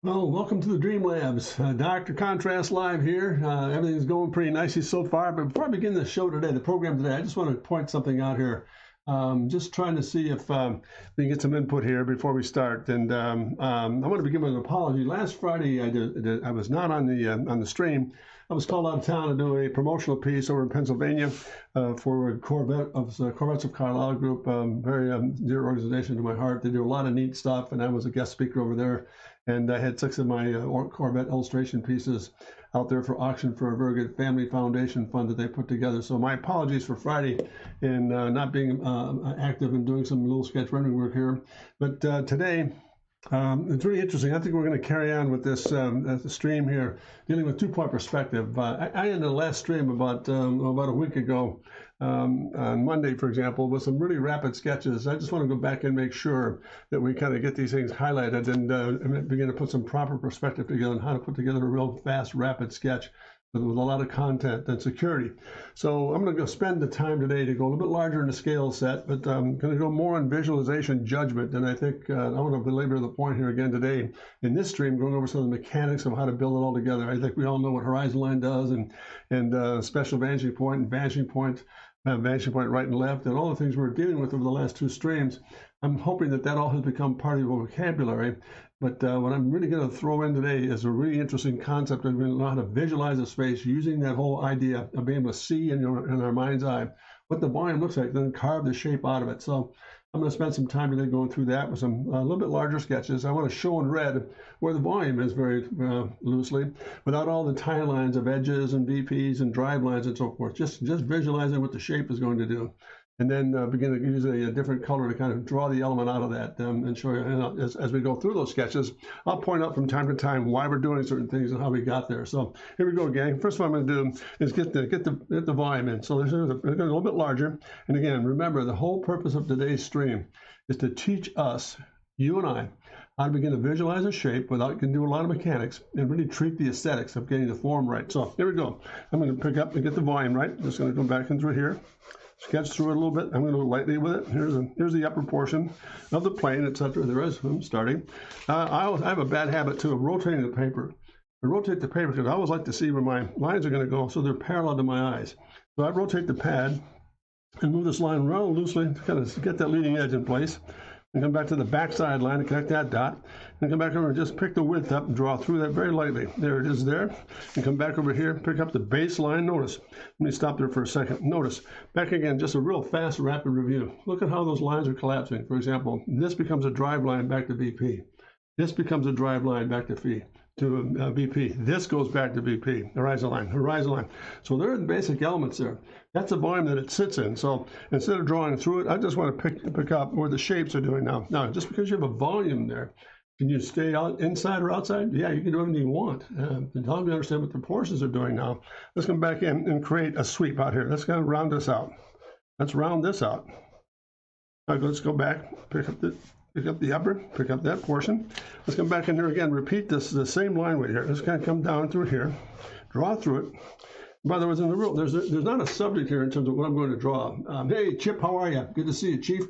Well, welcome to the Dream Labs. Dr. Contrast Live here. Everything's going pretty nicely so far. But before I begin the show today, the program today, I just want to point something out here. Just trying to see if we can get some input here before we start. And I want to begin with an apology. Last Friday, I was not on the stream. I was called out of town to do a promotional piece over in Pennsylvania for Corvettes of Carlisle Group, very dear organization to my heart. They do a lot of neat stuff, and I was a guest speaker over there. And I had 6 of my Corvette illustration pieces out there for auction for a very good family foundation fund that they put together. So my apologies for Friday and not being active and doing some little sketch rendering work here. But today, it's really interesting. I think we're going to carry on with this stream here, dealing with two-point perspective. I ended the last stream about a week ago, on Monday, for example, with some really rapid sketches. I just want to go back and make sure that we kind of get these things highlighted and begin to put some proper perspective together on how to put together a real fast, rapid sketch. with a lot of content and security. So I'm going to go spend the time today to go a little bit larger in the scale set, but I'm going to go more on visualization judgment. And I think I want to belabor the point here again today in this stream, going over some of the mechanics of how to build it all together. I think we all know what Horizon Line does, and special vanishing point and vanishing point right and left, and all the things we're dealing with over the last two streams. I'm hoping that all has become part of your vocabulary. But what I'm really going to throw in today is a really interesting concept of learning how to visualize a space using that whole idea of being able to see in our mind's eye what the volume looks like, then carve the shape out of it. So I'm going to spend some time today going through that with some a little bit larger sketches. I want to show in red where the volume is very loosely, without all the tie lines of edges and VPs and drive lines and so forth. Just visualizing what the shape is going to do. And then begin to use a different color to kind of draw the element out of that and show you. And as we go through those sketches, I'll point out from time to time why we're doing certain things and how we got there. So here we go, gang. First, what I'm going to do is get the volume in. So this is a little bit larger. And again, remember, the whole purpose of today's stream is to teach us, you and I, how to begin to visualize a shape without can do a lot of mechanics and really treat the aesthetics of getting the form right. So here we go. I'm going to pick up and get the volume right. I'm just going to go back in through here. Sketch through it a little bit. I'm going to go lightly with it. Here's the upper portion of the plane, etc. There is. I'm starting. I have a bad habit too of rotating the paper. I rotate the paper because I always like to see where my lines are going to go, so they're parallel to my eyes. So I rotate the pad and move this line around loosely to kind of get that leading edge in place. And come back to the backside line and connect that dot. And come back over and just pick the width up and draw through that very lightly. There it is there. And come back over here, pick up the baseline. Notice. Let me stop there for a second. Notice. Back again, just a real fast, rapid review. Look at how those lines are collapsing. For example, this becomes a drive line back to VP. This becomes a drive line back to VP. This goes back to VP, horizon line, horizon line. So there are the basic elements there. That's the volume that it sits in. So instead of drawing through it, I just want to pick up where the shapes are doing now. Now, just because you have a volume there, can you stay out inside or outside? Yeah, you can do anything you want. Until you understand what the proportions are doing now, let's come back in and create a sweep out here. Let's kind of round this out. Let's round this out. All right, let's go back, pick up the upper, pick up that portion. Let's come back in here again, repeat this, the same line right here. Let's kind of come down through here, draw through it. By the way, in the real, there's not a subject here in terms of what I'm going to draw. Hey, Chip, how are you? Good to see you, Chief.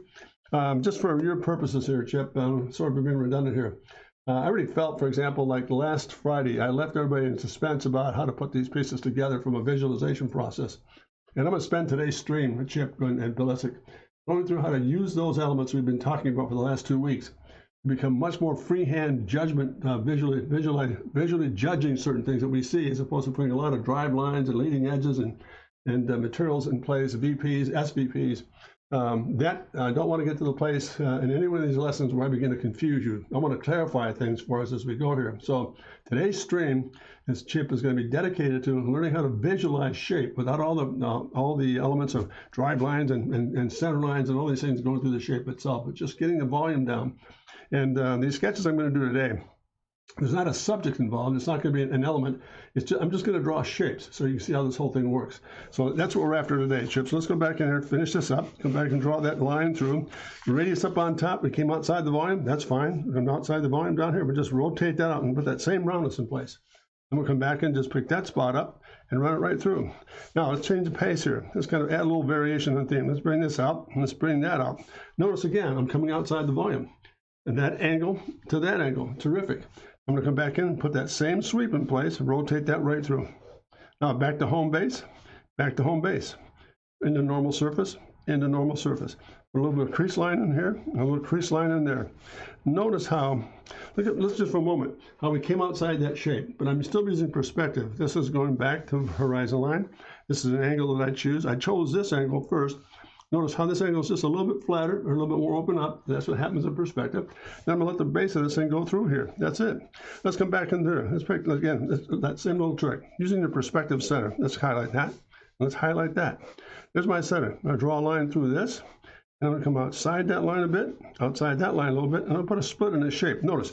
Just for your purposes here, Chip, sort of being redundant here. I already felt, for example, like last Friday, I left everybody in suspense about how to put these pieces together from a visualization process. And I'm going to spend today's stream with Chip and Bill Essick going through how to use those elements we've been talking about for the last 2 weeks to become much more freehand judgment, visually judging certain things that we see, as opposed to putting a lot of drive lines and leading edges and materials in place, VPs, SVPs. I don't want to get to the place in any one of these lessons where I begin to confuse you. I want to clarify things for us as we go here. So today's stream, this Chip is going to be dedicated to learning how to visualize shape without all the elements of drive lines and center lines and all these things going through the shape itself, but just getting the volume down. And these sketches I'm going to do today, there's not a subject involved. It's not going to be an element. I'm just going to draw shapes so you can see how this whole thing works. So that's what we're after today, Chip. So let's go back in here, finish this up, come back and draw that line through. The radius up on top, we came outside the volume. That's fine. Come outside the volume down here, but just rotate that out and put that same roundness in place. And we'll come back and just pick that spot up and run it right through. Now let's change the pace here. Let's kind of add a little variation in theme. Let's bring this out and let's bring that out. Notice again, I'm coming outside the volume. And that angle to that angle, terrific. I'm going to come back in and put that same sweep in place and rotate that right through. Now back to home base, into normal surface, into normal surface. Put a little bit of crease line in here, and a little crease line in there. Notice how, let's just for a moment, how we came outside that shape, but I'm still using perspective. This is going back to horizon line. This is an angle that I choose. I chose this angle first. Notice how this angle is just a little bit flatter or a little bit more open up. That's what happens in perspective. Then I'm going to let the base of this thing go through here. That's it. Let's come back in there. Let's pick, again, that same little trick. Using the perspective center. Let's highlight that. Let's highlight that. There's my center. I'm going to draw a line through this. And I'm going to come outside that line a bit, outside that line a little bit, and I'm going to put a split in this shape. Notice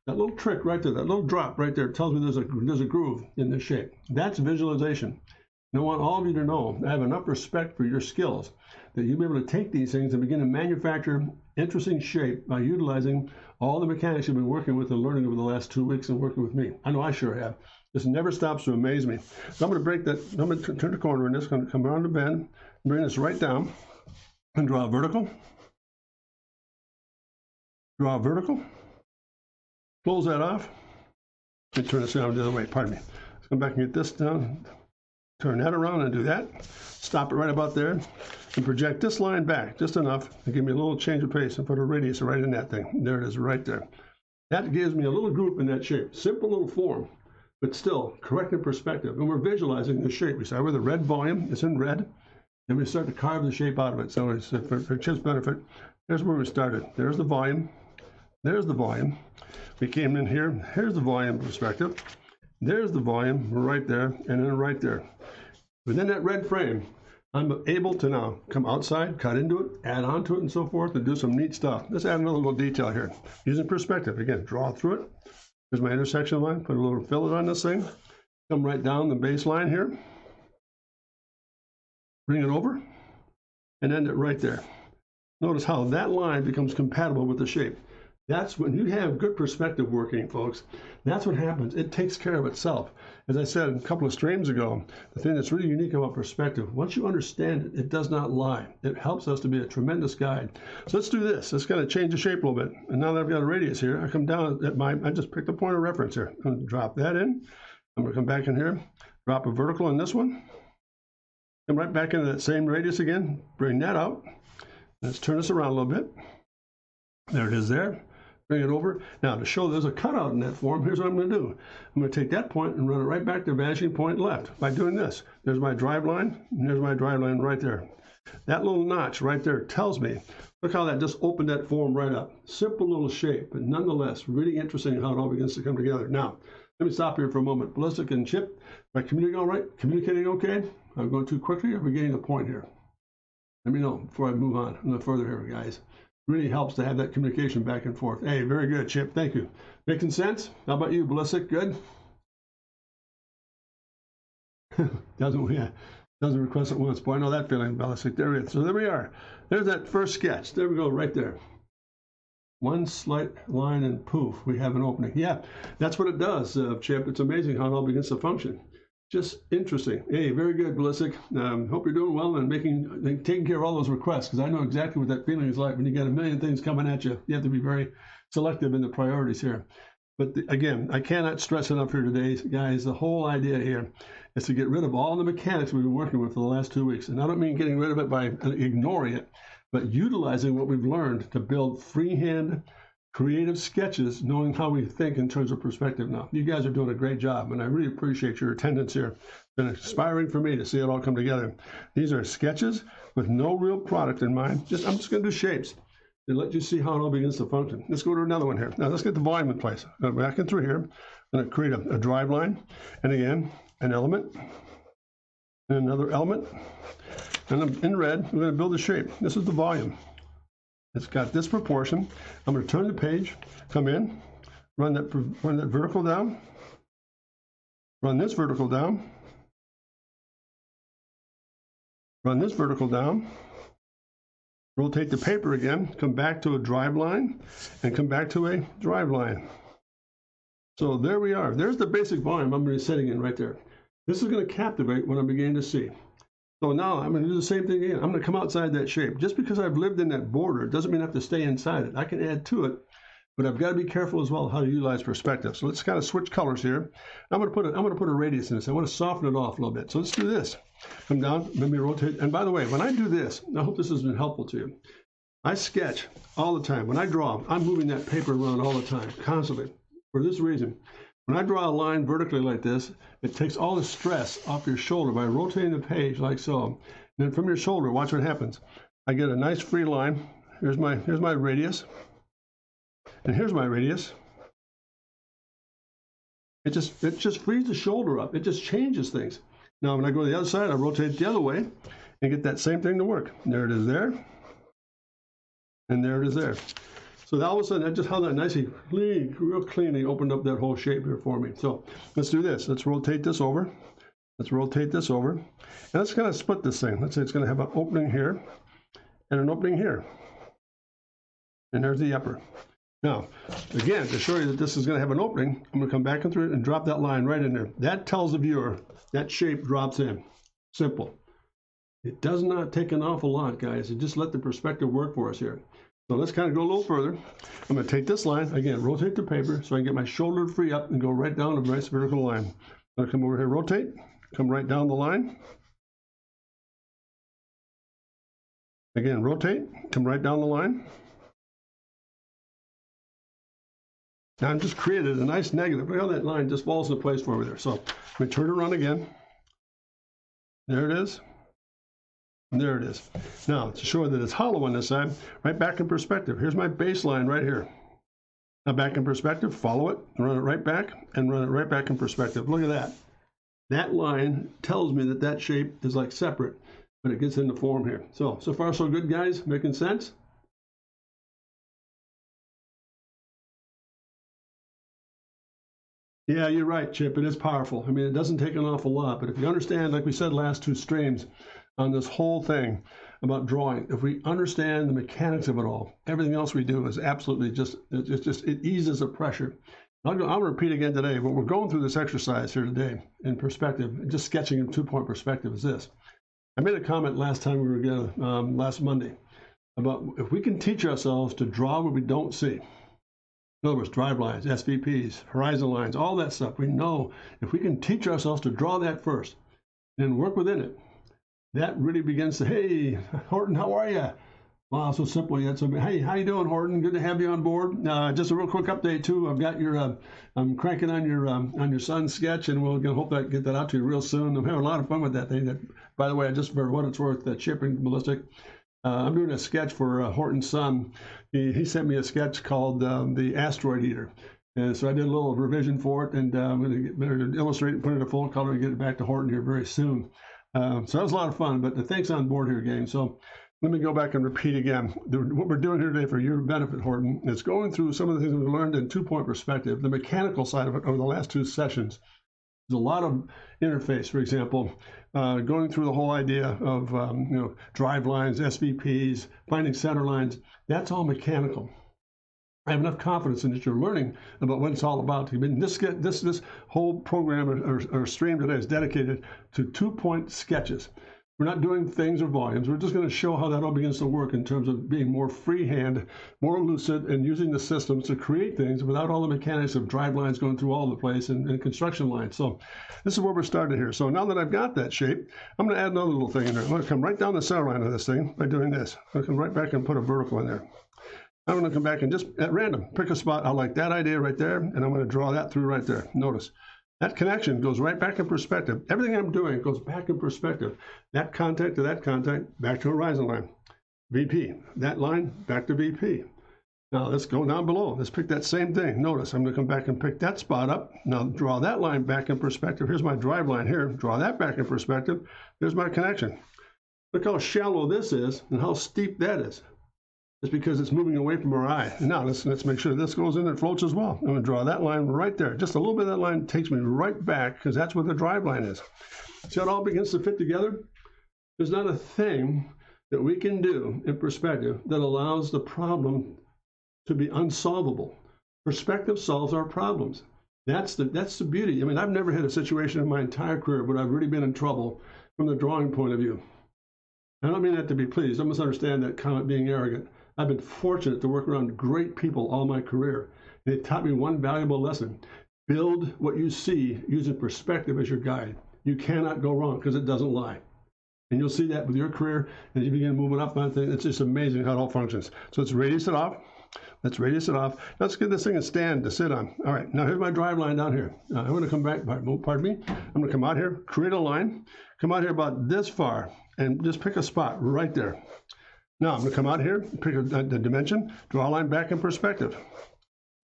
that little trick right there, that little drop right there tells me there's a groove in this shape. That's visualization. And I want all of you to know I have enough respect for your skills that you'll be able to take these things and begin to manufacture interesting shape by utilizing all the mechanics you've been working with and learning over the last 2 weeks and working with me. I know I sure have. This never stops to amaze me. So I'm going to break that, I'm going to turn the corner in this, going to come around the bend, bring this right down, and draw a vertical. Draw a vertical. Close that off. Let me turn this around the other way, pardon me. Let's come back and get this down. Turn that around and do that. Stop it right about there. And project this line back just enough to give me a little change of pace and put a radius right in that thing. There it is right there. That gives me a little group in that shape. Simple little form, but still correct in perspective. And we're visualizing the shape. We start with a red volume. It's in red. Then we start to carve the shape out of it. So it's for Chip's benefit, here's where we started. There's the volume. There's the volume. We came in here. Here's the volume perspective. There's the volume right there, and then right there. Within that red frame, I'm able to now come outside, cut into it, add on to it, and so forth, and do some neat stuff. Let's add another little detail here. Using perspective. Again, draw through it. There's my intersection line. Put a little fillet on this thing. Come right down the baseline here. Bring it over, and end it right there. Notice how that line becomes compatible with the shape. That's when you have good perspective working, folks. That's what happens. It takes care of itself. As I said a couple of streams ago, the thing that's really unique about perspective, once you understand it, it does not lie. It helps us to be a tremendous guide. So let's do this. Let's kind of change the shape a little bit. And now that I've got a radius here, I come down at I just picked a point of reference here. I'm going to drop that in. I'm going to come back in here, drop a vertical in this one. Come right back into that same radius again. Bring that out. Let's turn this around a little bit. There it is there. Bring it over. Now, to show there's a cutout in that form, here's what I'm going to do. I'm going to take that point and run it right back to vanishing point left by doing this. There's my drive line, and there's my drive line right there. That little notch right there tells me, look how that just opened that form right up. Simple little shape, but nonetheless, really interesting how it all begins to come together. Now, let me stop here for a moment. Ballistic and Chip, am I communicating all right? Communicating okay? I'm going too quickly, or are we getting the point here? Let me know before I move on a little further here, guys. Really helps to have that communication back and forth. Hey, very good, Chip. Thank you. Making sense? How about you, Ballistic? Good? doesn't request it once. Boy, I know that feeling, Ballistic. There it is. So there we are. There's that first sketch. There we go, right there. One slight line and poof, we have an opening. Yeah, that's what it does, Chip. It's amazing how it all begins to function. Just interesting. Hey, very good, Ballistic. Hope you're doing well and taking care of all those requests, because I know exactly what that feeling is like when you got a million things coming at you. You have to be very selective in the priorities here. But again, I cannot stress enough here today, guys, the whole idea here is to get rid of all the mechanics we've been working with for the last 2 weeks. And I don't mean getting rid of it by ignoring it, but utilizing what we've learned to build freehand creative sketches, knowing how we think in terms of perspective now. You guys are doing a great job, and I really appreciate your attendance here. It's been inspiring for me to see it all come together. These are sketches with no real product in mind. I'm just going to do shapes and let you see how it all begins to function. Let's go to another one here. Now, let's get the volume in place. Back in through here, I'm going to create a drive line, and again, an element, and another element. And in red, we're going to build a shape. This is the volume. It's got this proportion. I'm going to turn the page, come in, run that vertical down, run this vertical down, run this vertical down, rotate the paper again, come back to a drive line, and come back to a drive line. So there we are. There's the basic volume I'm going to be setting in right there. This is going to captivate what I'm beginning to see. So now I'm going to do the same thing again. I'm going to come outside that shape. Just because I've lived in that border doesn't mean I have to stay inside it. I can add to it, but I've got to be careful as well how to utilize perspective. So let's kind of switch colors here. I'm going to put a radius in this. I want to soften it off a little bit. So let's do this. Come down, let me rotate. And by the way, when I do this, I hope this has been helpful to you. I sketch all the time. When I draw, I'm moving that paper around all the time, constantly. For this reason, when I draw a line vertically like this, it takes all the stress off your shoulder by rotating the page like so. And then from your shoulder, watch what happens. I get a nice free line. Here's my radius. And here's my radius. It just frees the shoulder up. It just changes things. Now, when I go to the other side, I rotate it the other way and get that same thing to work. There it is there. And there it is there. So all of a sudden, I just held that nicely, real cleanly opened up that whole shape here for me. So let's do this. Let's rotate this over. Let's rotate this over. And let's kind of split this thing. Let's say it's going to have an opening here. and an opening here. And there's the upper. Now, again, to show you that this is going to have an opening, I'm going to come back in through it and drop that line right in there. That tells the viewer that shape drops in. Simple. It does not take an awful lot, guys. It just let the perspective work for us here. So let's kind of go a little further. I'm going to take this line, again, rotate the paper so I can get my shoulder to free up and go right down a nice vertical line. I'm going to come over here, rotate, come right down the line. Again, rotate, come right down the line. Now I've just created a nice negative. Look how that line just falls into place for me there. So I'm going to turn it around again. There it is. And there it is. Now, to show that it's hollow on this side, right back in perspective. Here's my baseline right here. Now back in perspective, follow it, run it right back, and run it right back in perspective. Look at that. That line tells me that that shape is like separate, but it gets into form here. So far so good, guys? Making sense? Yeah, you're right, Chip. It is powerful. I mean, it doesn't take an awful lot, but if you understand, like we said last two streams, on this whole thing about drawing, if we understand the mechanics of it all, everything else we do is absolutely it eases the pressure. I'll repeat again today, but we're going through this exercise here today in perspective, just sketching in two-point perspective is this. I made a comment last time we were together, last Monday, about if we can teach ourselves to draw what we don't see. In other words, drive lines, SVPs, horizon lines, all that stuff. We know if we can teach ourselves to draw that first and work within it, that really begins to, hey, Horton, how are you? Wow, so simple yet so, hey, how you doing, Horton? Good to have you on board. Just a real quick update too. I've got your, I'm cranking on your son's sketch, and we'll hope that get that out to you real soon. I'm having a lot of fun with that thing. That, by the way, just for what it's worth, that Chip and Ballistic, I'm doing a sketch for Horton's son. He sent me a sketch called the Asteroid Eater. And so I did a little revision for it, and I'm going to get to illustrate it, put it in full color, and get it back to Horton here very soon. So that was a lot of fun, but thanks on board here, gang. So let me go back and repeat again. What we're doing here today for your benefit, Horton, is going through some of the things we've learned in two-point perspective, the mechanical side of it over the last two sessions. There's a lot of interface, for example, going through the whole idea of drive lines, SVPs, finding center lines. That's all mechanical. I have enough confidence in that you're learning about what it's all about. I mean, this whole program or stream today is dedicated to two-point sketches. We're not doing things or volumes. We're just going to show how that all begins to work in terms of being more freehand, more lucid, and using the systems to create things without all the mechanics of drive lines going through all the place and construction lines. So this is where we're starting here. So now that I've got that shape, I'm going to add another little thing in there. I'm going to come right down the center line of this thing by doing this. I'm going to come right back and put a vertical in there. I'm going to come back and just at random pick a spot. I like that idea right there, and I'm going to draw that through right there. Notice that connection goes right back in perspective. Everything I'm doing goes back in perspective. That contact to that contact, back to horizon line. VP. That line, back to VP. Now let's go down below. Let's pick that same thing. Notice I'm going to come back and pick that spot up. Now draw that line back in perspective. Here's my drive line here. Draw that back in perspective. There's my connection. Look how shallow this is and how steep that is. It's because it's moving away from our eye. Now let's make sure this goes in and floats as well. I'm going to draw that line right there. Just a little bit of that line takes me right back because that's where the drive line is. See how it all begins to fit together? There's not a thing that we can do in perspective that allows the problem to be unsolvable. Perspective solves our problems. That's the beauty. I mean, I've never had a situation in my entire career where I've really been in trouble from the drawing point of view. I don't mean that to be pleased. Don't misunderstand that comment being arrogant. I've been fortunate to work around great people all my career. And they taught me one valuable lesson. Build what you see using perspective as your guide. You cannot go wrong because it doesn't lie. And you'll see that with your career as you begin moving up on things. It's just amazing how it all functions. So let's radius it off. Let's radius it off. Let's get this thing a stand to sit on. All right, now here's my drive line down here. I'm going to come back, pardon me. I'm going to come out here, create a line, come out here about this far, and just pick a spot right there. Now I'm going to come out here, pick the dimension, draw a line back in perspective.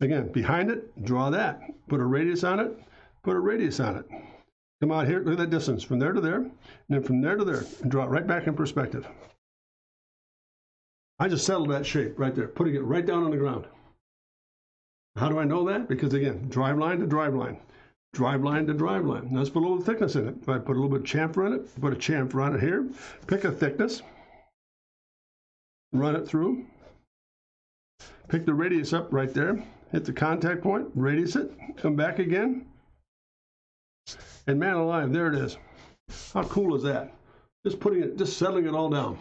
Again, behind it, draw that. Put a radius on it, put a radius on it. Come out here, look at that distance from there to there, and then from there to there, and draw it right back in perspective. I just settled that shape right there, putting it right down on the ground. How do I know that? Because again, drive line to drive line. Drive line to drive line. Now let's put a little thickness in it. If I put a little bit of chamfer in it, put a chamfer on it here, pick a thickness. run it through, pick the radius up right there, hit the contact point, radius it, come back again, and man alive, there it is. How cool is that? Just settling it all down.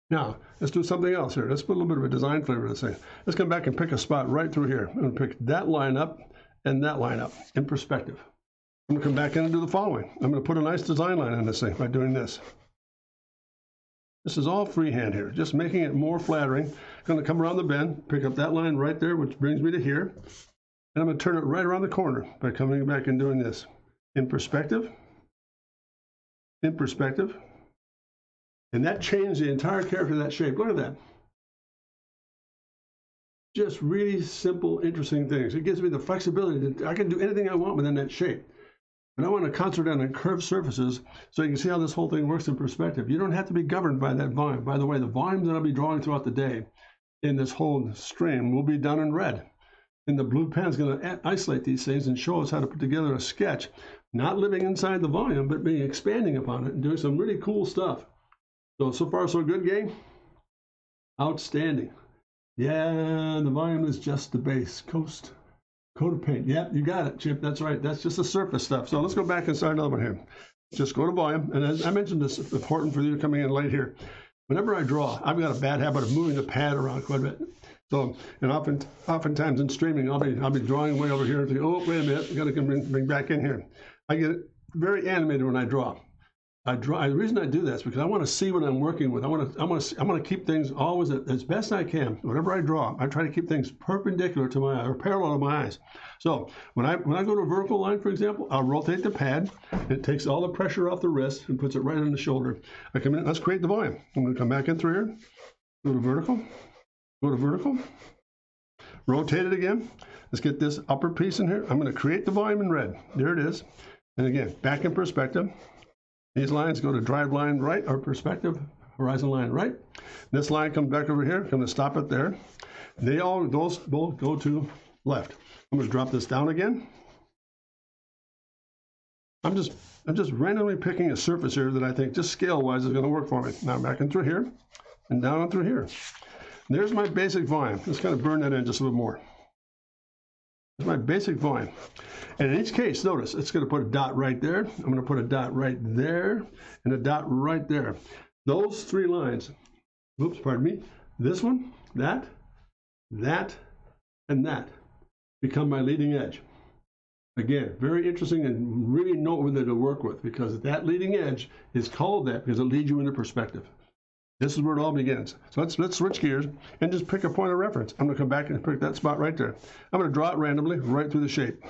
Now, let's do something else here. Let's put a little bit of a design flavor to this thing. Let's come back and pick a spot right through here. I'm going to pick that line up and that line up in perspective. I'm going to come back in and do the following. I'm going to put a nice design line on this thing by doing this. This is all freehand here, just making it more flattering. I'm going to come around the bend, pick up that line right there, which brings me to here. And I'm going to turn it right around the corner by coming back and doing this. In perspective. In perspective. And that changed the entire character of that shape. Look at that. Just really simple, interesting things. It gives me the flexibility that I can do anything I want within that shape. But I want to concentrate on curved surfaces so you can see how this whole thing works in perspective. You don't have to be governed by that volume. By the way, the volume that I'll be drawing throughout the day in this whole stream will be done in red. And the blue pen is going to isolate these things and show us how to put together a sketch, not living inside the volume, but being expanding upon it and doing some really cool stuff. So far so good, gang? Outstanding. Yeah, the volume is just the base coat of paint. Yep, you got it, Chip. That's right. That's just the surface stuff. So let's go back and start another one here. Just go to volume. And as I mentioned, this is important for you coming in late here. Whenever I draw, I've got a bad habit of moving the pad around quite a bit. So, and oftentimes in streaming, I'll be drawing way over here and think, oh, wait a minute, I got to bring back in here. I get very animated when I draw. The reason I do that is because I want to see what I'm working with. I want to keep things always as best I can. Whenever I draw, I try to keep things perpendicular to my eye or parallel to my eyes. So when I go to a vertical line, for example, I'll rotate the pad. It takes all the pressure off the wrist and puts it right on the shoulder. I come in. Let's create the volume. I'm going to come back in through here. Go to vertical. Go to vertical. Rotate it again. Let's get this upper piece in here. I'm going to create the volume in red. There it is. And again, back in perspective. These lines go to drive line right, or perspective, horizon line right. This line comes back over here. I'm going to stop it there. Those both go to left. I'm going to drop this down again. I'm just randomly picking a surface here that I think just scale-wise is going to work for me. Now back in through here and down and through here. And there's my basic volume. Let's kind of burn that in just a little more. That's my basic volume. And in each case, notice, it's going to put a dot right there. I'm going to put a dot right there and a dot right there. Those three lines, oops, pardon me, this one, that, and that become my leading edge. Again, very interesting and really noteworthy to work with because that leading edge is called that because it leads you into perspective. This is where it all begins. So let's switch gears and just pick a point of reference. I'm going to come back and pick that spot right there. I'm going to draw it randomly right through the shape.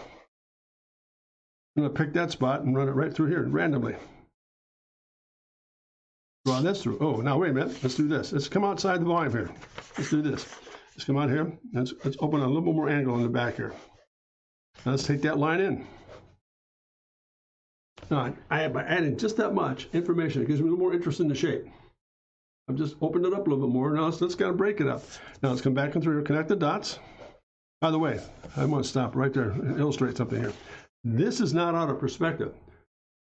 I'm going to pick that spot and run it right through here randomly. Draw this through. Oh, now wait a minute. Let's do this. Let's come outside the volume here. Let's do this. Let's come out here. Let's open a little bit more angle in the back here. Now let's take that line in. Now, by adding just that much information, it gives me a little more interest in the shape. I've just opened it up a little bit more. Now let's kind of break it up. Now let's come back and through here, connect the dots. By the way, I want to stop right there and illustrate something here. This is not out of perspective.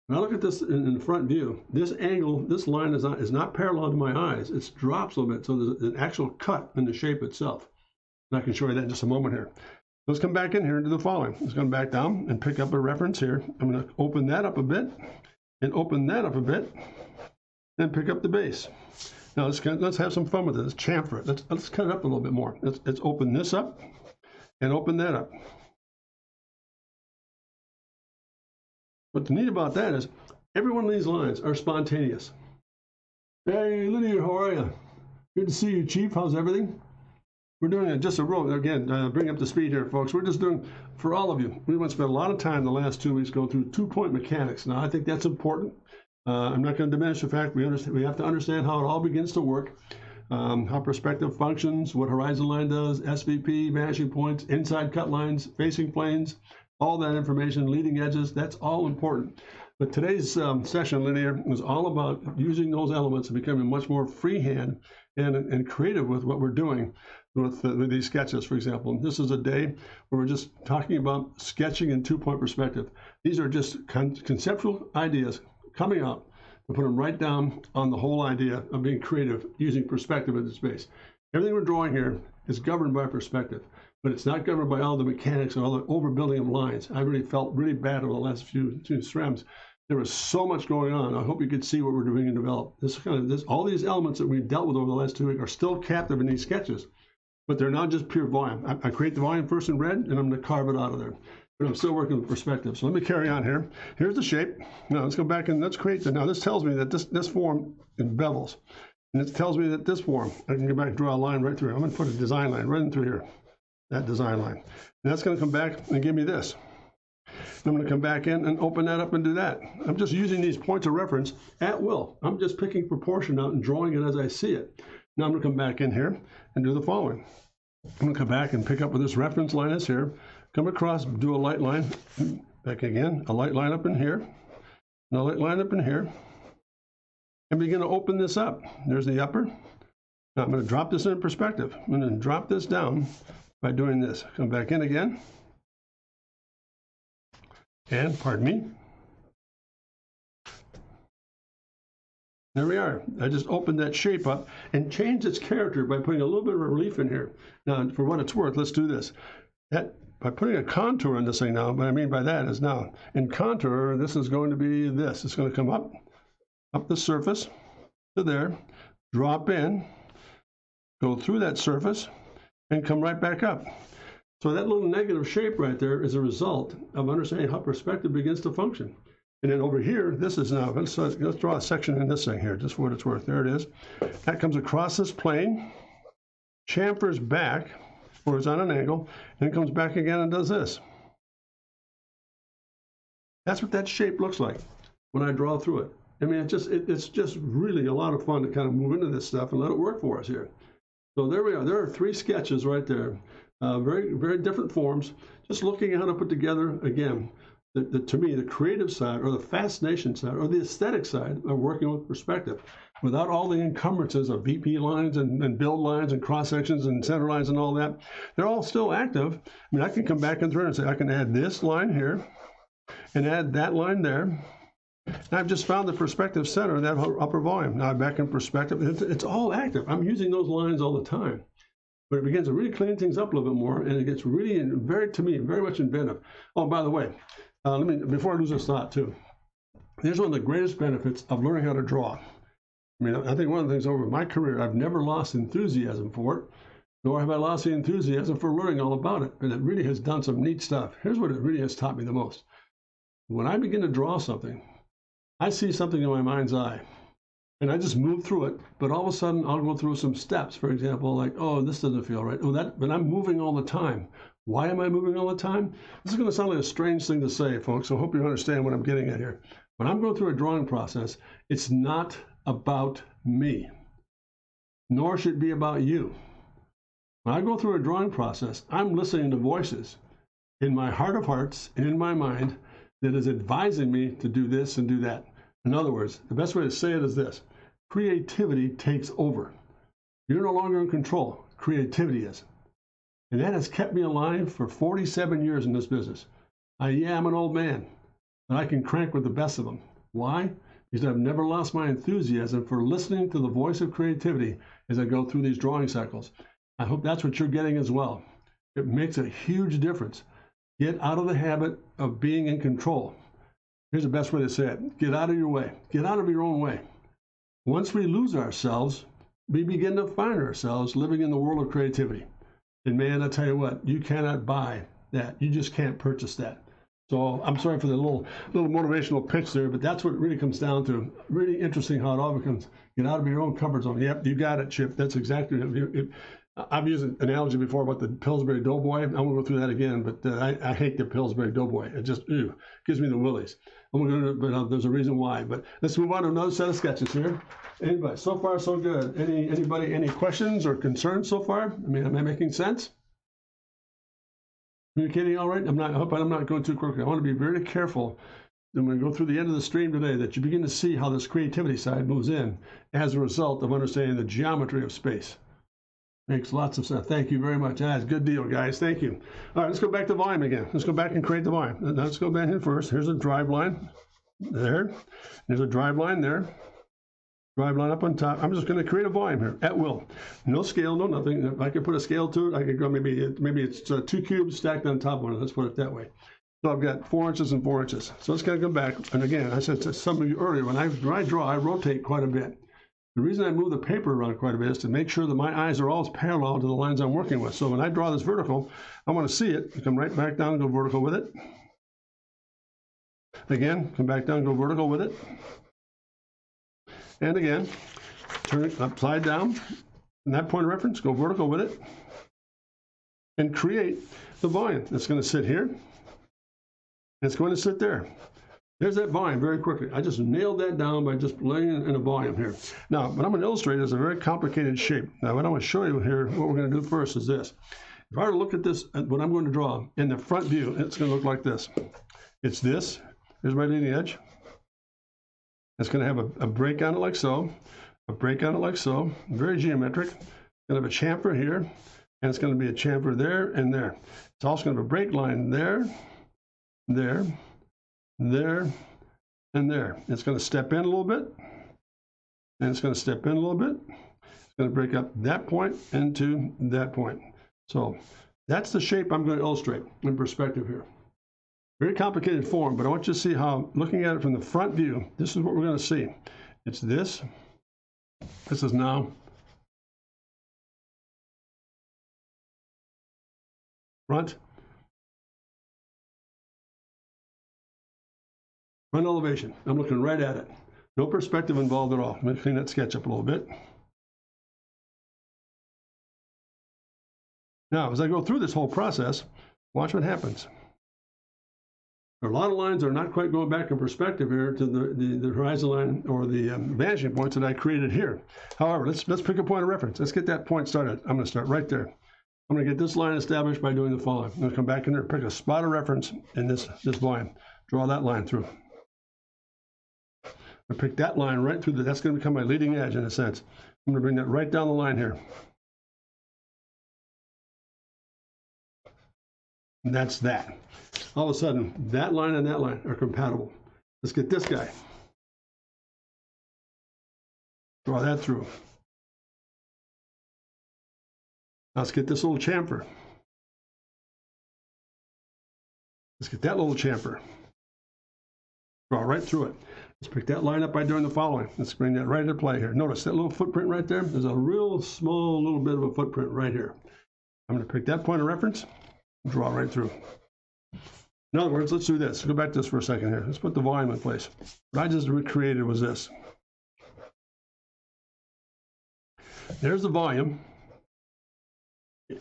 When I look at this in the front view, this angle, this line is not parallel to my eyes. It drops a little bit, so there's an actual cut in the shape itself. And I can show you that in just a moment here. Let's come back in here and do the following. Let's come back down and pick up a reference here. I'm going to open that up a bit and open that up a bit and pick up the base. Now let's have some fun with it. Let's chamfer it. Let's cut it up a little bit more. Let's open this up and open that up. What's neat about that is every one of these lines are spontaneous. Hey, Lydia, how are you? Good to see you, Chief. How's everything? We're doing just a roll. Again, bring up the speed here, folks. We're just doing, for all of you, we want to spend a lot of time the last 2 weeks going through two-point mechanics. Now, I think that's important. I'm not going to diminish the fact we have to understand how it all begins to work, how perspective functions, what horizon line does, SVP, vanishing points, inside cut lines, facing planes, all that information, leading edges, that's all important. But today's session, Linear, was all about using those elements and becoming much more freehand and creative with what we're doing with these sketches, for example. And this is a day where we're just talking about sketching in two-point perspective. These are just conceptual ideas coming up I put them right down on the whole idea of being creative using perspective in the space. Everything we're drawing here is governed by perspective, but it's not governed by all the mechanics and all the overbuilding of lines. I really felt really bad over the last few streams. There was so much going on. I hope you could see what we're doing and develop. All these elements that we've dealt with over the last 2 weeks are still captive in these sketches, but they're not just pure volume. I create the volume first in red, and I'm going to carve it out of there. But I'm still working with perspective. So let me carry on here. Here's the shape. Now let's go back and let's create the. Now this tells me that this form bevels. And it tells me that this form, I can go back and draw a line right through here. I'm going to put a design line right in through here, that design line. And that's going to come back and give me this. I'm going to come back in and open that up and do that. I'm just using these points of reference at will. I'm just picking proportion out and drawing it as I see it. Now I'm going to come back in here and do the following. I'm going to come back and pick up where this reference line is here, come across, do a light line, back again, a light line up in here, and a light line up in here, and begin to open this up. There's the upper. Now I'm going to drop this in perspective. I'm going to drop this down by doing this. Come back in again. And, pardon me, there we are. I just opened that shape up and changed its character by putting a little bit of relief in here. Now, for what it's worth, let's do this. By putting a contour in this thing now, what I mean by that is now, in contour, this is going to be this. It's going to come up the surface to there, drop in, go through that surface, and come right back up. So that little negative shape right there is a result of understanding how perspective begins to function. And then over here, this is now, let's draw a section in this thing here, just for what it's worth. There it is. That comes across this plane, chamfers back, where it's on an angle, and it comes back again and does this. That's what that shape looks like when I draw through it. I mean, it's just really a lot of fun to kind of move into this stuff and let it work for us here. So there we are. There are 3 sketches right there. Very, very different forms. Just looking at how to put together, again, to me, the creative side or the fascination side or the aesthetic side of working with perspective without all the encumbrances of VP lines and build lines and cross sections and center lines and all that. They're all still active. I mean, I can come back in through and say, I can add this line here and add that line there. And I've just found the perspective center of that upper volume. Now I'm back in perspective. It's all active. I'm using those lines all the time. But it begins to really clean things up a little bit more, and it gets really, to me, very much inventive. Oh, by the way, before I lose this thought too, here's one of the greatest benefits of learning how to draw. I mean, I think one of the things over my career, I've never lost enthusiasm for it, nor have I lost the enthusiasm for learning all about it. And it really has done some neat stuff. Here's what it really has taught me the most. When I begin to draw something, I see something in my mind's eye. And I just move through it, but all of a sudden I'll go through some steps. For example, like, oh, this doesn't feel right. Oh, but I'm moving all the time. Why am I moving all the time? This is going to sound like a strange thing to say, folks, so I hope you understand what I'm getting at here. When I'm going through a drawing process, it's not about me, nor should it be about you. When I go through a drawing process, I'm listening to voices in my heart of hearts and in my mind that is advising me to do this and do that. In other words, the best way to say it is this: creativity takes over. You're no longer in control. Creativity is. And that has kept me alive for 47 years in this business. Yeah, I'm an old man, but I can crank with the best of them. Why? Because I've never lost my enthusiasm for listening to the voice of creativity as I go through these drawing cycles. I hope that's what you're getting as well. It makes a huge difference. Get out of the habit of being in control. Here's the best way to say it. Get out of your way. Get out of your own way. Once we lose ourselves, we begin to find ourselves living in the world of creativity. And man, I tell you what, you cannot buy that. You just can't purchase that. So I'm sorry for the little motivational pitch there, but that's what it really comes down to. Really interesting how it all becomes. Get out of your own comfort zone. Yep, you got it, Chip. That's exactly it. I've used an analogy before about the Pillsbury Doughboy. I won't go through that again, but I hate the Pillsbury Doughboy. It just gives me the willies. But there's a reason why. But let's move on to another set of sketches here. Anybody? So far, so good. Anybody? Any questions or concerns so far? I mean, am I making sense? Communicating all right? I hope I'm not going too quickly. I want to be very careful when we go through the end of the stream today that you begin to see how this creativity side moves in as a result of understanding the geometry of space. Makes lots of sense. Thank you very much. That's a good deal, guys. Thank you. All right, let's go back to volume again. Let's go back and create the volume. Let's go back in first. Here's a drive line. there. There's a drive line there. Drive line up on top. I'm just going to create a volume here at will. No scale, no nothing. If I could put a scale to it, I could go maybe it's 2 cubes stacked on top of one. Let's put it that way. So I've got 4 inches and 4 inches. So it's going to go back. And again, I said to some of you earlier, when I draw, I rotate quite a bit. The reason I move the paper around quite a bit is to make sure that my eyes are always parallel to the lines I'm working with. So when I draw this vertical, I want to see it. I come right back down and go vertical with it. Again, come back down, go vertical with it. And again, turn it upside down. From that point of reference, go vertical with it. And create the volume. It's going to sit here. And it's going to sit there. There's that volume very quickly. I just nailed that down by just laying in a volume here. Now, what I'm going to illustrate is a very complicated shape. Now, what I want to show you here, what we're going to do first is this. If I were to look at this, what I'm going to draw in the front view, it's going to look like this. It's this. Here's my leading edge. It's going to have a break on it like so, a break on it like so, very geometric. It's going to have a chamfer here, and it's going to be a chamfer there and there. It's also going to have a break line there, there, there, and there. It's going to step in a little bit, and it's going to step in a little bit. It's going to break up that point into that point. So that's the shape I'm going to illustrate in perspective here. Very complicated form, but I want you to see how, looking at it from the front view, this is what we're going to see. It's this. This is now front elevation. I'm looking right at it. No perspective involved at all. Let me clean that sketch up a little bit. Now, as I go through this whole process, watch what happens. There are a lot of lines that are not quite going back in perspective here to the horizon line or the vanishing points that I created here. However, let's pick a point of reference. Let's get that point started. I'm going to start right there. I'm going to get this line established by doing the following. I'm going to come back in there, pick a spot of reference in this volume. Draw that line through. I pick that line right through. That's going to become my leading edge in a sense. I'm going to bring that right down the line here. And that's that. All of a sudden, that line and that line are compatible. Let's get this guy. Draw that through. Now let's get this little chamfer. Let's get that little chamfer. Draw right through it. Let's pick that line up by doing the following. Let's bring that right into play here. Notice that little footprint right there? There's a real small little bit of a footprint right here. I'm going to pick that point of reference, draw right through. In other words, let's do this. Let's go back to this for a second here. Let's put the volume in place. What I just recreated was this. There's the volume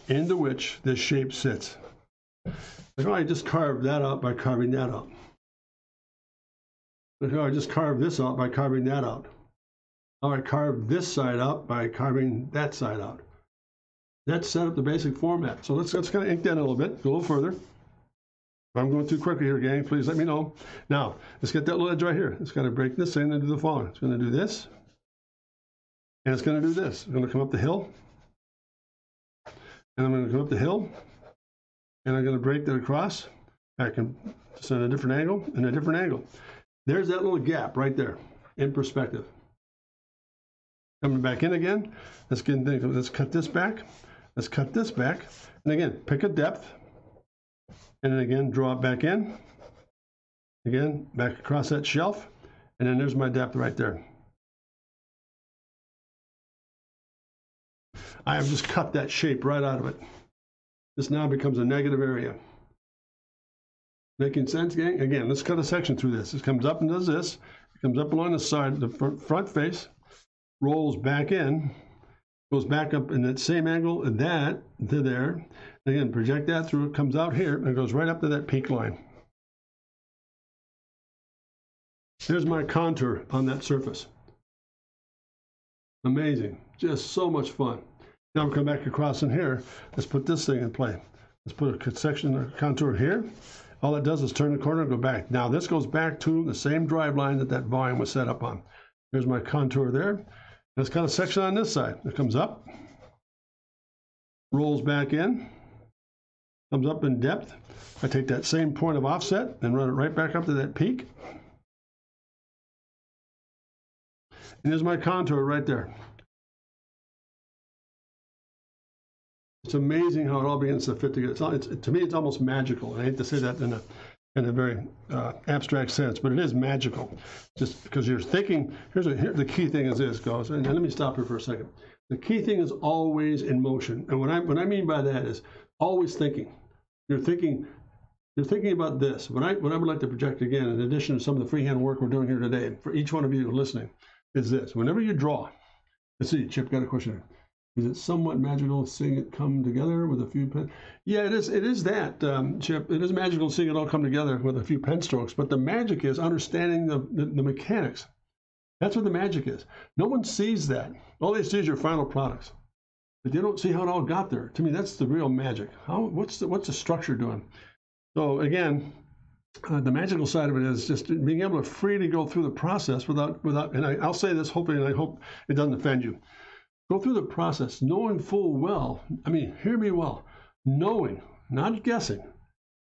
into which this shape sits. Look how I just carved that out by carving that out. Look how I just carved this out by carving that out. How I carved this side out by carving that side out. That set up the basic format. So let's kind of ink that in a little bit, go a little further. If I'm going too quickly here, gang, please let me know. Now, let's get that little edge right here. It's got to break this in and do the following. It's going to do this, and it's going to do this. I'm going to come up the hill, and I'm going to come up the hill, and I'm going to break that across. I can just at a different angle and a different angle. There's that little gap right there in perspective. Coming back in again. Let's cut this back. Let's cut this back. And again, pick a depth. And then again, draw it back in. Again, back across that shelf. And then there's my depth right there. I have just cut that shape right out of it. This now becomes a negative area. Making sense, gang? Again, let's cut a section through this. It comes up and does this. It comes up along the side, the front face, rolls back in, goes back up in that same angle, and that to there. Again, project that through, it comes out here, and it goes right up to that peak line. There's my contour on that surface. Amazing, just so much fun. Now we'll come back across in here. Let's put this thing in play. Let's put a section of contour here. All it does is turn the corner and go back. Now this goes back to the same drive line that volume was set up on. There's my contour there. Let's cut a section on this side. It comes up, rolls back in, comes up in depth. I take that same point of offset and run it right back up to that peak. And there's my contour right there. It's amazing how it all begins to fit together. To me, it's almost magical. I hate to say that in a very abstract sense, but it is magical. Just because you're thinking, here the key thing is this, guys, and let me stop here for a second. The key thing is always in motion. And what I mean by that is always thinking. You're thinking about this. What I would like to project again, in addition to some of the freehand work we're doing here today, for each one of you listening, is this. Whenever you draw, let's see, Chip got a question here. Is it somewhat magical seeing it come together with a few pen? Yeah, it is. It is that, Chip. It is magical seeing it all come together with a few pen strokes. But the magic is understanding the mechanics. That's what the magic is. No one sees that. All they see is your final products, but they don't see how it all got there. To me, that's the real magic. What's the structure doing? So again, the magical side of it is just being able to freely go through the process without. And I'll say this hopefully, and I hope it doesn't offend you. Go through the process knowing full well, I mean, hear me well, knowing, not guessing,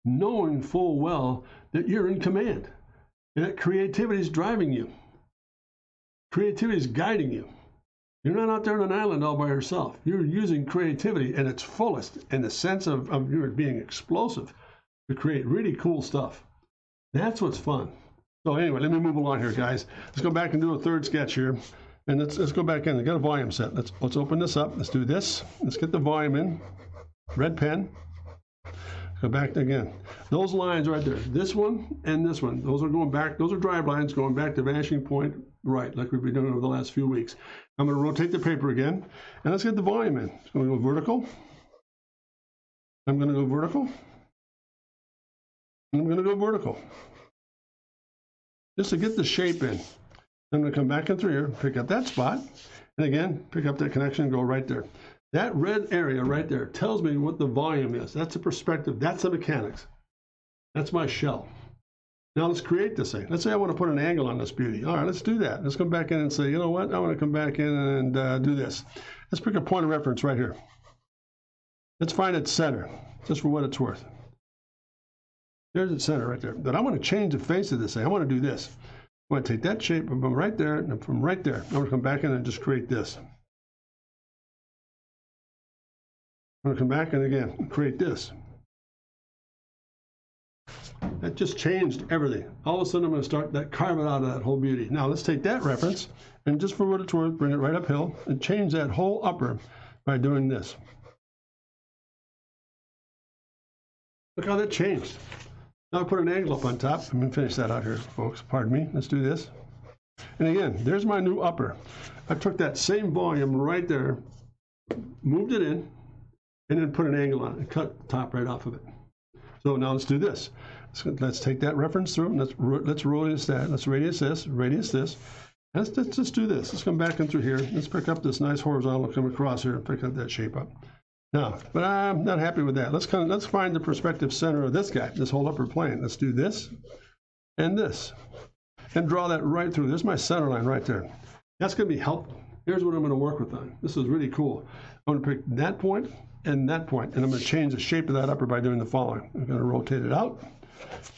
knowing full well that you're in command and that creativity is driving you. Creativity is guiding you. You're not out there on an island all by yourself. You're using creativity in its fullest in the sense of you being explosive to create really cool stuff. That's what's fun. So anyway, let me move along here, guys. Let's go back and do a third sketch here. And let's go back in. I got a volume set. Let's open this up. Let's do this. Let's get the volume in. Red pen. Go back again. Those lines right there. This one and this one. Those are going back. Those are drive lines going back to vanishing point right, like we've been doing over the last few weeks. I'm going to rotate the paper again, and let's get the volume in. It's going to go vertical. I'm going to go vertical. I'm going to go vertical. Just to get the shape in. I'm going to come back in through here, pick up that spot, and again, pick up that connection and go right there. That red area right there tells me what the volume is. That's the perspective. That's the mechanics. That's my shell. Now let's create this thing. Let's say I want to put an angle on this beauty. All right, let's do that. Let's come back in and say, you know what? I want to come back in and do this. Let's pick a point of reference right here. Let's find its center, just for what it's worth. There's its center right there. But I want to change the face of this thing. I want to do this. I want to take that shape from right there, and from right there, I'm going to come back in and just create this. I'm going to come back and again, create this. That just changed everything. All of a sudden, I'm going to start carve it out of that whole beauty. Now, let's take that reference, and just for what it's worth, bring it right uphill, and change that whole upper by doing this. Look how that changed. Now I put an angle up on top. I'm going to finish that out here, folks. Pardon me. Let's do this. And again, there's my new upper. I took that same volume right there, moved it in, and then put an angle on it and cut the top right off of it. So now let's do this. Let's take that reference through, and let's radius that. Let's radius this, radius this. Let's just do this. Let's come back in through here. Let's pick up this nice horizontal, come across here, and pick up that shape up. Now, but I'm not happy with that. Let's find the perspective center of this guy, this whole upper plane. Let's do this and this, and draw that right through. There's my center line right there. That's going to be helpful. Here's what I'm going to work with on. This is really cool. I'm going to pick that point, and I'm going to change the shape of that upper by doing the following. I'm going to rotate it out,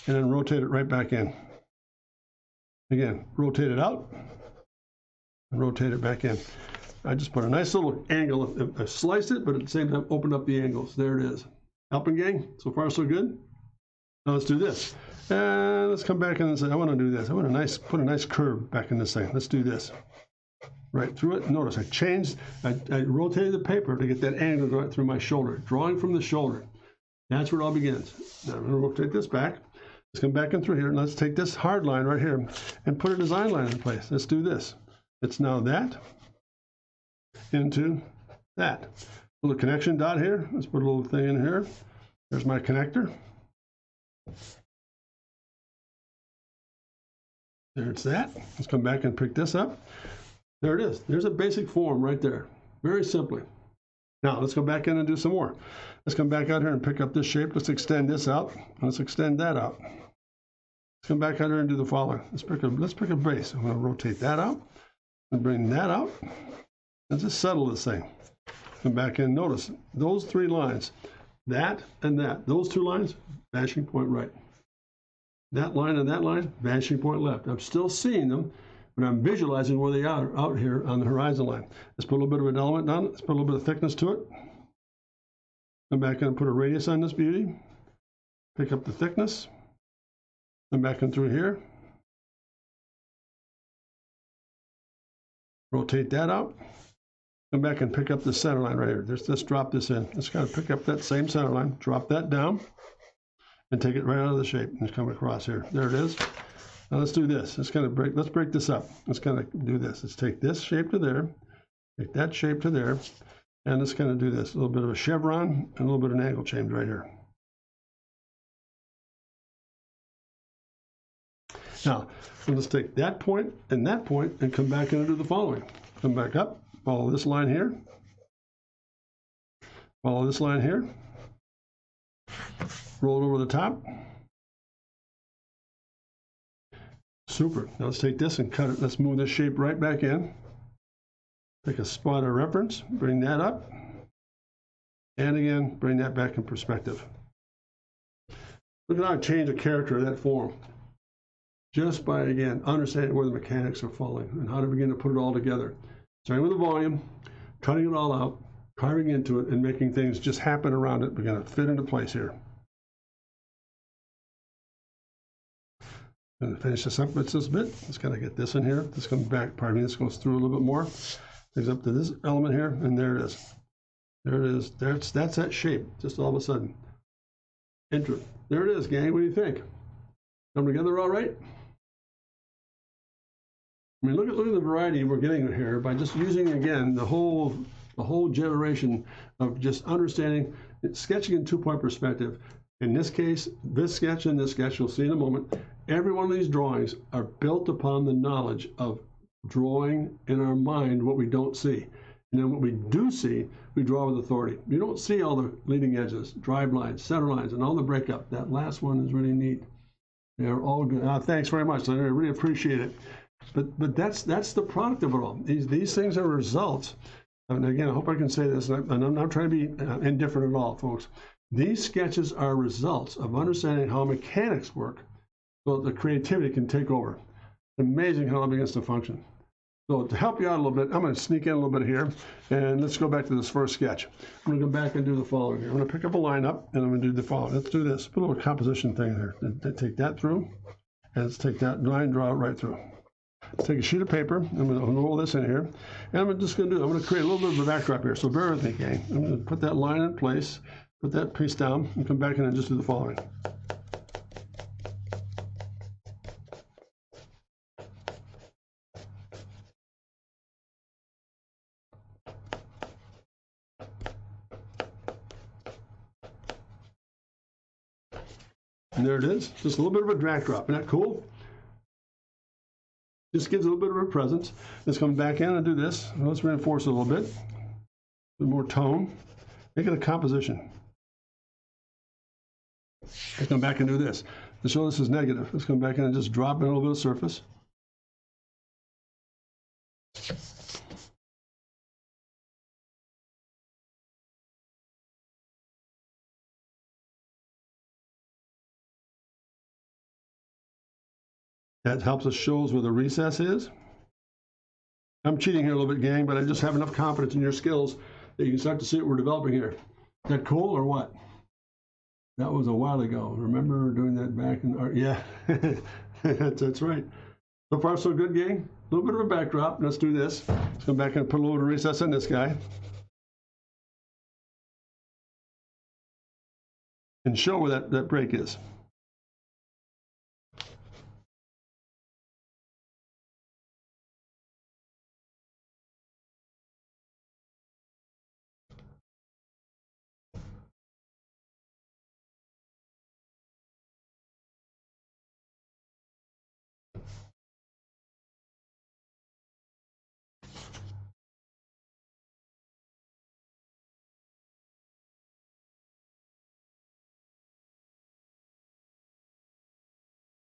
and then rotate it right back in. Again, rotate it out, and rotate it back in. I just put a nice little angle. I sliced it, but at the same time opened up the angles. There it is. Helping, gang? So far, so good? Now let's do this. And let's come back in and say, I want to do this. I want to put a nice curve back in this thing. Let's do this. Right through it. Notice I rotated the paper to get that angle right through my shoulder, drawing from the shoulder. That's where it all begins. Now I'm going to rotate this back. Let's come back in through here, and let's take this hard line right here and put a design line in place. Let's do this. It's now that into that. A little connection dot here. Let's put a little thing in here. There's my connector. There's that. Let's come back and pick this up. There it is. There's a basic form right there. Very simply. Now let's go back in and do some more. Let's come back out here and pick up this shape. Let's extend this out. Let's extend that out. Let's come back out here and do the following. Let's pick a base. I'm going to rotate that out and bring that out and just settle this thing. Come back in. Notice those three lines, that and that. Those two lines, vanishing point right. That line and that line, vanishing point left. I'm still seeing them, but I'm visualizing where they are out here on the horizon line. Let's put a little bit of an element down. Let's put a little bit of thickness to it. Come back and put a radius on this beauty. Pick up the thickness. Come back in through here. Rotate that out. Come back and pick up the center line right here. Just drop this in. Let's kind of pick up that same center line, drop that down, and take it right out of the shape and come across here. There it is. Now let's do this. Let's break this up. Let's kind of do this. Let's take this shape to there, take that shape to there, and let's kind of do this. A little bit of a chevron and a little bit of an angle change right here. Now, let's take that point and come back in and do the following. Come back up, follow this line here, follow this line here, roll it over the top. Super. Now let's take this and cut it. Let's move this shape right back in. Pick a spot of reference, bring that up, and again, bring that back in perspective. Look at how I change the character of that form. Just by, again, understanding where the mechanics are falling and how to begin to put it all together. Starting with the volume, cutting it all out, carving into it, and making things just happen around it, begin to fit into place here. And finish this up with this bit. Let's kind of get this in here. This comes back, pardon me, this goes through a little bit more. Things up to this element here, and there it is. There it is. That's that shape, just all of a sudden. Enter. There it is, gang. What do you think? Come together all right? I mean, look at the variety we're getting here by just using, again, the whole generation of just understanding, sketching in two-point perspective. In this case, this sketch and this sketch, you'll see in a moment, every one of these drawings are built upon the knowledge of drawing in our mind what we don't see. And then what we do see, we draw with authority. You don't see all the leading edges, drive lines, center lines, and all the breakup. That last one is really neat. They're all good. Thanks very much. I really appreciate it. But that's the product of it all. These things are results. And again, I hope I can say this, and I'm not trying to be indifferent at all, folks. These sketches are results of understanding how mechanics work so that the creativity can take over. It's amazing how it begins to function. So to help you out a little bit, I'm going to sneak in a little bit here, and let's go back to this first sketch. I'm going to go back and do the following here. I'm going to pick up a line up, and I'm going to do the following. Let's do this. Put a little composition thing here. Take that through, and let's take that line, draw it right through. Let's take a sheet of paper. I'm going to roll this in here, and I'm going to create a little bit of a backdrop here. So bear with me, gang. I'm going to put that line in place, put that piece down, and come back in and just do the following. And there it is, just a little bit of a drag drop. Isn't that cool? Just gives a little bit of a presence. Let's come back in and do this. Let's reinforce it a little bit. A little more tone. Make it a composition. Let's come back and do this. To show this is negative, let's come back in and just drop in a little bit of surface. That helps us show us where the recess is. I'm cheating here a little bit, gang, but I just have enough confidence in your skills that you can start to see what we're developing here. Is that cool or what? That was a while ago. Remember doing that back in art? Yeah, that's right. So far, so good, gang. A little bit of a backdrop. Let's do this. Let's come back and put a little bit of recess in this guy. And show where that break is.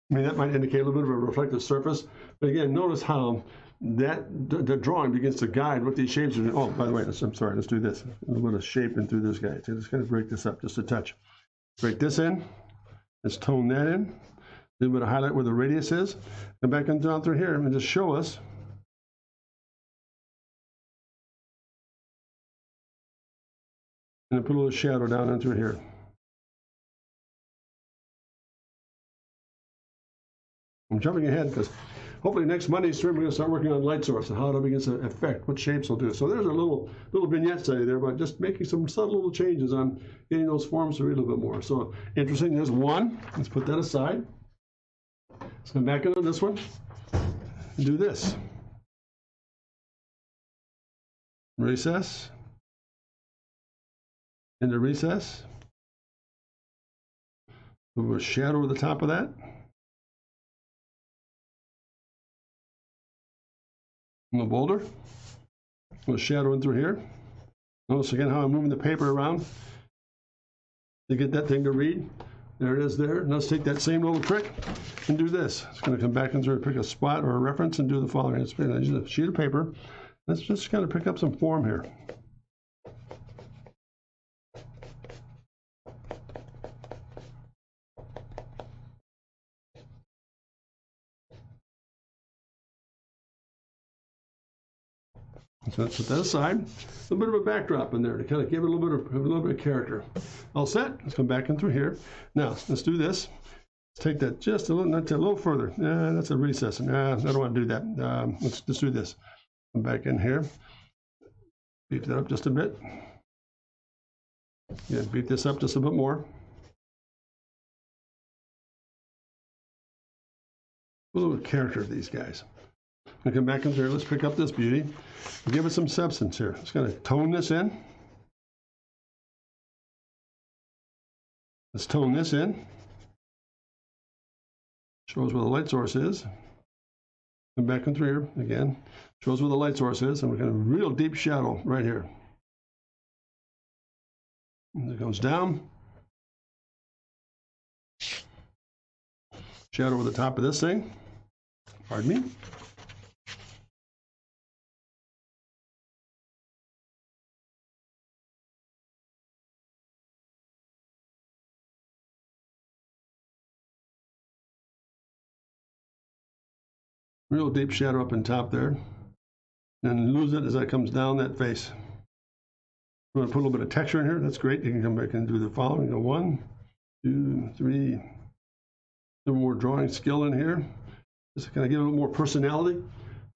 I mean, that might indicate a little bit of a reflective surface. But again, notice how the drawing begins to guide what these shapes are doing. Oh, by the way, I'm sorry, let's do this. A little bit of shape in through this guy. So let's kind of break this up just a touch. Break this in. Let's tone that in. little bit of highlight where the radius is. Come back and down through here and just show us. And then put a little shadow down into here. I'm jumping ahead because hopefully next Monday's stream we're going to start working on light source and how it'll begin to affect what shapes will do. So there's a little vignette study there, but just making some subtle little changes on getting those forms to read a little bit more. So interesting. There's one. Let's put that aside. Let's come back into this one and do this. Recess. Into recess. Move a shadow over the top of that. A little bolder. A little shadow in through here. Notice again how I'm moving the paper around to get that thing to read. There it is there. And let's take that same little trick and do this. It's going to come back and sort of pick a spot or a reference and do the following. It's a sheet of paper. Let's just kind of pick up some form here. So let's put that aside. A little bit of a backdrop in there to kind of give it a little bit of character. All set. Let's come back in through here. Now let's do this. Let's take that just a little further. That's a recess. I don't want to do that. Let's just do this. Come back in here. Beef that up just a bit. Yeah, beef this up just a bit more. A little bit of character of these guys. I'll come back in here. Let's pick up this beauty. Give it some substance here. Just going to tone this in. Let's tone this in. Shows where the light source is. Come back in through here again. Shows where the light source is, and we're going to real deep shadow right here. And it goes down. Shadow over the top of this thing. Pardon me. Real deep shadow up in top there. And lose it as that comes down that face. I'm going to put a little bit of texture in here. That's great. You can come back and do the following. Go 1, 2, 3. A little more drawing skill in here. Just to kind of give it a little more personality.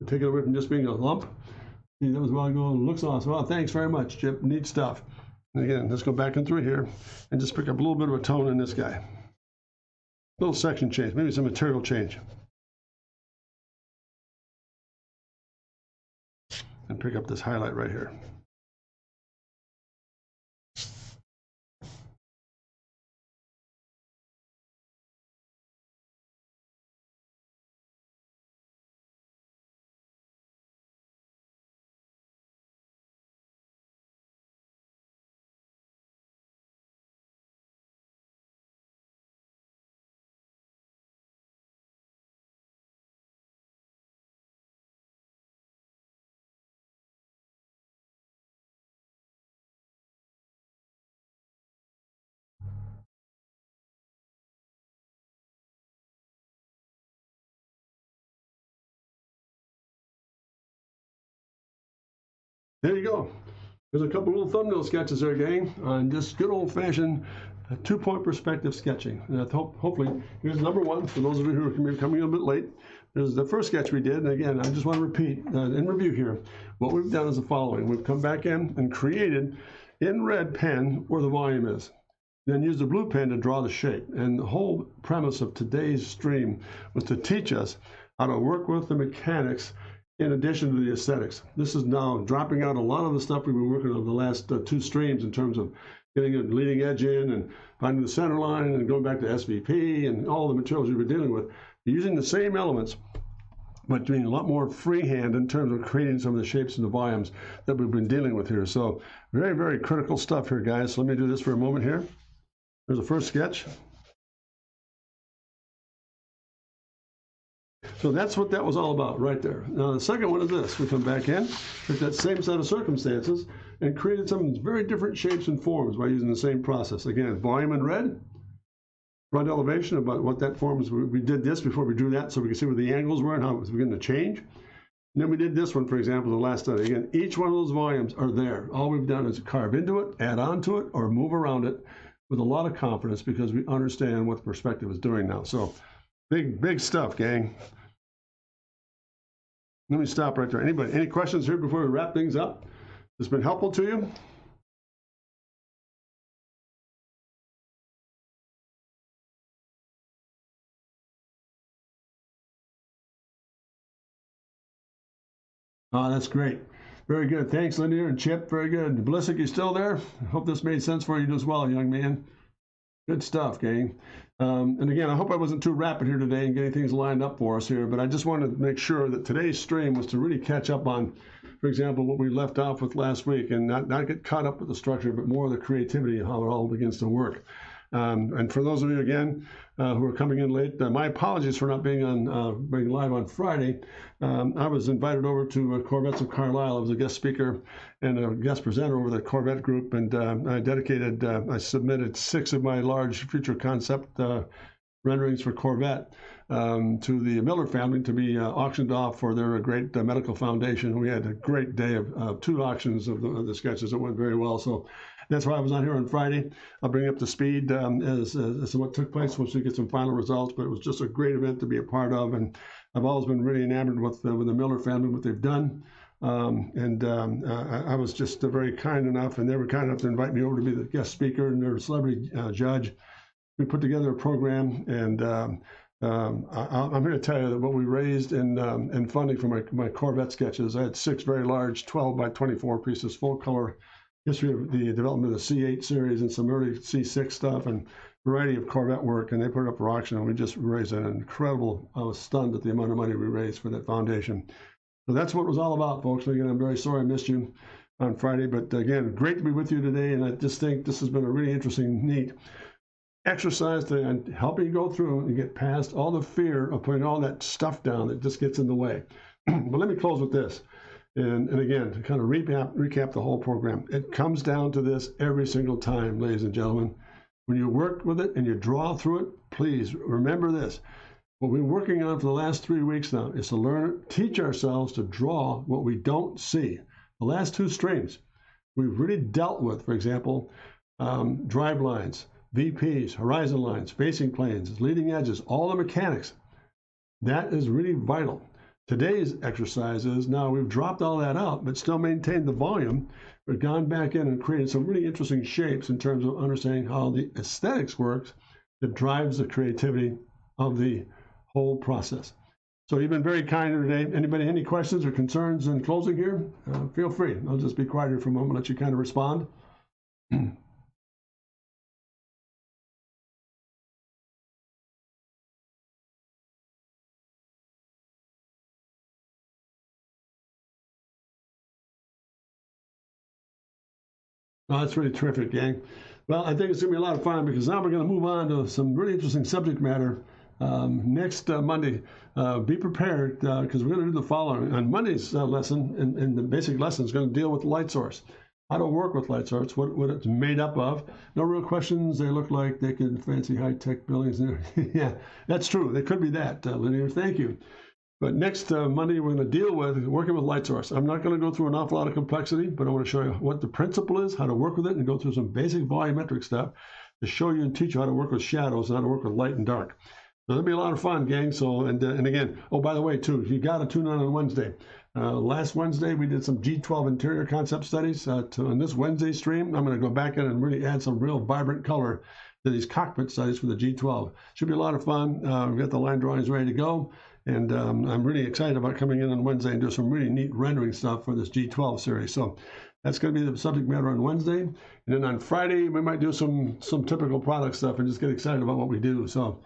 Take it away from just being a lump. See, that was while ago. Looks awesome. Well, thanks very much, Chip. Neat stuff. And again, let's go back in through here and just pick up a little bit of a tone in this guy. A little section change, maybe some material change. And pick up this highlight right here. There you go. There's a couple little thumbnail sketches there, gang, on just good old-fashioned two-point perspective sketching. And hopefully, here's number one for those of you who are coming a little bit late. There's the first sketch we did, and again, I just want to repeat in review here. What we've done is the following. We've come back in and created in red pen where the volume is. Then use the blue pen to draw the shape. And the whole premise of today's stream was to teach us how to work with the mechanics in addition to the aesthetics. This is now dropping out a lot of the stuff we've been working on the last two streams in terms of getting a leading edge in and finding the center line and going back to SVP and all the materials we've been dealing with. Using the same elements, but doing a lot more freehand in terms of creating some of the shapes and the volumes that we've been dealing with here. So very, very critical stuff here, guys. So let me do this for a moment here. There's the first sketch. So that's what that was all about right there. Now the second one is this. We come back in with that same set of circumstances and created some very different shapes and forms by using the same process. Again, volume in red, front elevation about what that forms. We did this before we drew that so we could see where the angles were and how it was beginning to change. And then we did this one, for example, the last study. Again, each one of those volumes are there. All we've done is carve into it, add on to it, or move around it with a lot of confidence because we understand what the perspective is doing now. So big stuff, gang. Let me stop right there. Anybody, any questions here before we wrap things up? Has been helpful to you? Oh, that's great. Very good. Thanks, Linear and Chip. Very good. Blissik, you still there? Hope this made sense for you as well, young man. Good stuff, gang. And again, I hope I wasn't too rapid here today and getting things lined up for us here, but I just wanted to make sure that today's stream was to really catch up on, for example, what we left off with last week and not get caught up with the structure, but more of the creativity and how it all begins to work. And for those of you, again, who are coming in late, my apologies for not being live on Friday. I was invited over to Corvettes of Carlisle. I was a guest speaker and a guest presenter over the Corvette group, and I submitted 6 of my large future concept renderings for Corvette to the Miller family to be auctioned off for their great medical foundation. We had a great day of 2 auctions of the sketches. It went very well. So that's why I was not here on Friday. I'll bring you up to speed as to what took place once we get some final results. But it was just a great event to be a part of, and I've always been really enamored with the Miller family, what they've done. I was just very kind enough, and they were kind enough to invite me over to be the guest speaker and their celebrity judge. We put together a program, and I'm here to tell you that what we raised in funding for my Corvette sketches, I had 6 very large 12 by 24 pieces, full color history of the development of the C8 series and some early C6 stuff and variety of Corvette work, and they put it up for auction, and we just raised an incredible, I was stunned at the amount of money we raised for that foundation. So that's what it was all about, folks. And again, I'm very sorry I missed you on Friday, but again, great to be with you today, and I just think this has been a really interesting, neat exercise to help you go through and get past all the fear of putting all that stuff down that just gets in the way. But let me close with this. And again, to kind of recap the whole program, it comes down to this every single time, ladies and gentlemen. When you work with it and you draw through it, please remember this. What we've been working on for the last 3 weeks now is to teach ourselves to draw what we don't see. The last 2 streams, we've really dealt with, for example, drive lines, VPs, horizon lines, facing planes, leading edges, all the mechanics. That is really vital. Today's exercise is now we've dropped all that out, but still maintained the volume. We've gone back in and created some really interesting shapes in terms of understanding how the aesthetics works that drives the creativity of the whole process. So you've been very kind here today. Anybody, any questions or concerns in closing here? Feel free. I'll just be quiet here for a moment, let you kind of respond. Oh, that's really terrific, gang. Well, I think it's going to be a lot of fun because now we're going to move on to some really interesting subject matter next Monday. Be prepared because we're going to do the following. On Monday's lesson, and the basic lesson is going to deal with light source. How to work with light source, what it's made up of. No real questions. They look like they could fancy high-tech buildings. Yeah, that's true. They could be that, Linear. Thank you. But next Monday, we're going to deal with working with light source. I'm not going to go through an awful lot of complexity, but I want to show you what the principle is, how to work with it, and go through some basic volumetric stuff to show you and teach you how to work with shadows and how to work with light and dark. So that'll be a lot of fun, gang. So, and again, oh, by the way, too, you got to tune in on Wednesday. Last Wednesday, we did some G12 interior concept studies. On this Wednesday stream, I'm going to go back in and really add some real vibrant color to these cockpit studies for the G12. Should be a lot of fun. We've got the line drawings ready to go. And I'm really excited about coming in on Wednesday and do some really neat rendering stuff for this G12 series. So that's going to be the subject matter on Wednesday. And then on Friday, we might do some typical product stuff and just get excited about what we do. So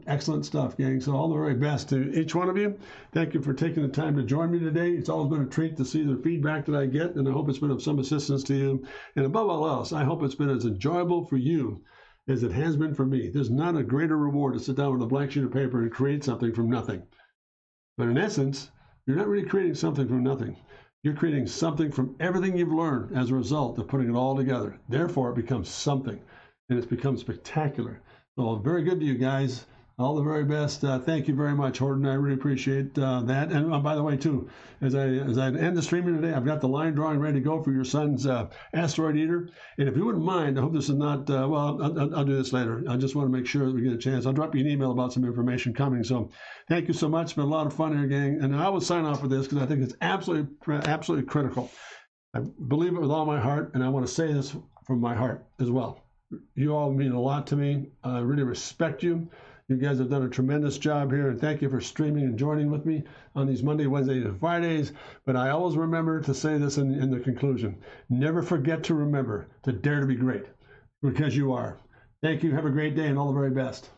excellent stuff, gang. So all the very best to each one of you. Thank you for taking the time to join me today. It's always been a treat to see the feedback that I get, and I hope it's been of some assistance to you. And above all else, I hope it's been as enjoyable for you as it has been for me. There's not a greater reward to sit down with a blank sheet of paper and create something from nothing. But in essence, you're not really creating something from nothing. You're creating something from everything you've learned as a result of putting it all together. Therefore, it becomes something, and it's become spectacular. Well, very good to you guys. All the very best. Thank you very much, Horton. I really appreciate that. And by the way, too, as I end the streaming today, I've got the line drawing ready to go for your son's asteroid eater. And if you wouldn't mind, I hope this is not. Well, I'll do this later. I just want to make sure that we get a chance. I'll drop you an email about some information coming. So, thank you so much. It's been a lot of fun here, gang. And I will sign off with this because I think it's absolutely critical. I believe it with all my heart, and I want to say this from my heart as well. You all mean a lot to me. I really respect you. You guys have done a tremendous job here, and thank you for streaming and joining with me on these Monday, Wednesdays, and Fridays. But I always remember to say this in the conclusion. Never forget to remember to dare to be great, because you are. Thank you. Have a great day and all the very best.